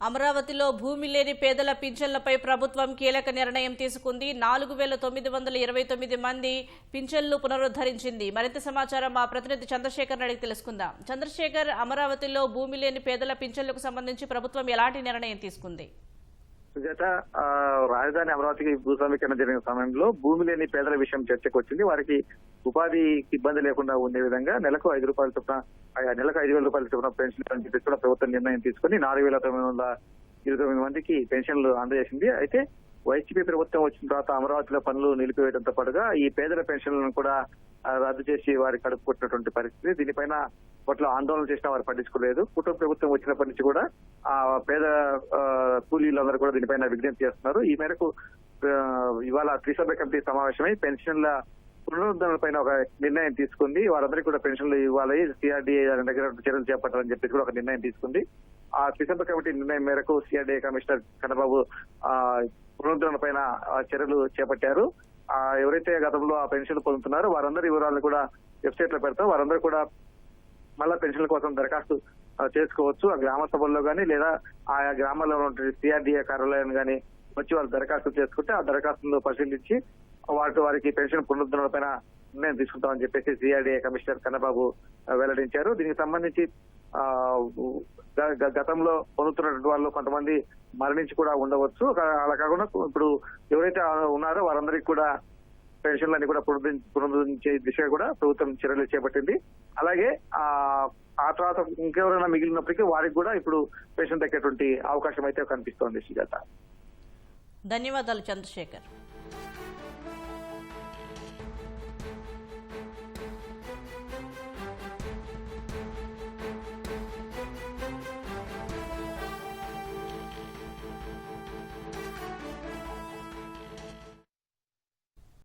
అమరావతిలో భూమి లేని పేదల పింఛన్లపై ప్రభుత్వం కీలక నిర్ణయం తీసుకుంది. 4929 మంది పింఛన్లు పునరుద్ధరించింది. మరింత సమాచారం మా ప్రతినిధి చంద్రశేఖర్ అడిగి తెలుసుకుందాం. చంద్రశేఖర్, అమరావతిలో భూమి లేని పేదల పింఛన్లకు సంబంధించి ప్రభుత్వం ఎలాంటి నిర్ణయం తీసుకుంది? సుజాత, రాజధాని అమరావతికి భూస్వామీకరణ జరిగిన సమయంలో భూమి లేని పేదల విషయం చర్చకు వచ్చింది. వారికి ఉపాధి ఇబ్బంది లేకుండా ఉండే విధంగా నెలకు 5 రూపాయల చొప్పున నెలకు 5,000 రూపాయల చొప్పున పెన్షన్ అని చెప్పి కూడా ప్రభుత్వం నిర్ణయం తీసుకుని 4,929 మందికి పెన్షన్లు అందజేసింది. అయితే వైసీపీ ప్రభుత్వం వచ్చిన తర్వాత అమరావతిలో పనులు నిలిపివేయడంతో పాటుగా ఈ పేదల పెన్షన్లను కూడా రద్దు చేసి వారికి కడుపుకొట్టినటువంటి పరిస్థితి. దీనిపైన అప్పట్లో ఆందోళన చేసినా వారు పట్టించుకోలేదు. కుటుంబ ప్రభుత్వం వచ్చినప్పటి నుంచి కూడా ఆ పేద కూలీలందరూ కూడా దీనిపైన విజ్ఞప్తి చేస్తున్నారు. ఈ మేరకు ఇవాళ త్రిసభ్య కమిటీ సమావేశమై పెన్షన్ల పునరుద్ధరణ పైన ఒక నిర్ణయం తీసుకుంది. వారందరికీ కూడా పెన్షన్లు ఇవ్వాలి, సిఆర్డీఏ దగ్గర చర్యలు చేపట్టాలని చెప్పి కూడా ఒక నిర్ణయం తీసుకుంది. ఆ త్రిసభ్య కమిటీ నిర్ణయం మేరకు సిఆర్డీఏ కమిషనర్ కన్నబాబు పునరుద్ధరణ పైన చర్యలు చేపట్టారు. ఎవరైతే గతంలో ఆ పెన్షన్లు పొందుతున్నారో వారందరి వివరాలను కూడా వెబ్సైట్ లో పెడతారు. వారందరూ కూడా మళ్ళా పెన్షన్ల కోసం దరఖాస్తు చేసుకోవచ్చు. ఆ గ్రామ సభల్లో గానీ లేదా ఆయా గ్రామాల్లో ఉన్న సిఆర్డీఏ కార్యాలయం గానీ వచ్చి వాళ్ళు దరఖాస్తు చేసుకుంటే ఆ దరఖాస్తులను పరిశీలించి వారికి పెన్షన్ పునరుద్ధరణ పైన నిర్ణయం తీసుకుంటామని చెప్పేసి సిఆర్డీఏ కమిషనర్ కన్నబాబు వెల్లడించారు. దీనికి సంబంధించి గతంలో పొందుతున్నటువంటి వాళ్ళు కొంతమంది మరణించి కూడా ఉండవచ్చు. అలా కాకుండా ఇప్పుడు ఎవరైతే ఉన్నారో వారందరికీ కూడా పెన్షన్లన్నీ కూడా పునరుద్ధరించే దిశగా కూడా ప్రభుత్వం చర్యలు చేపట్టింది. అలాగే ఆ తర్వాత ఇంకెవరైనా మిగిలినప్పటికీ వారికి కూడా ఇప్పుడు పెన్షన్ దక్కేటువంటి అవకాశం అయితే కనిపిస్తోంది. సుజాత, ధన్యవాదాలు చంద్రశేఖర్.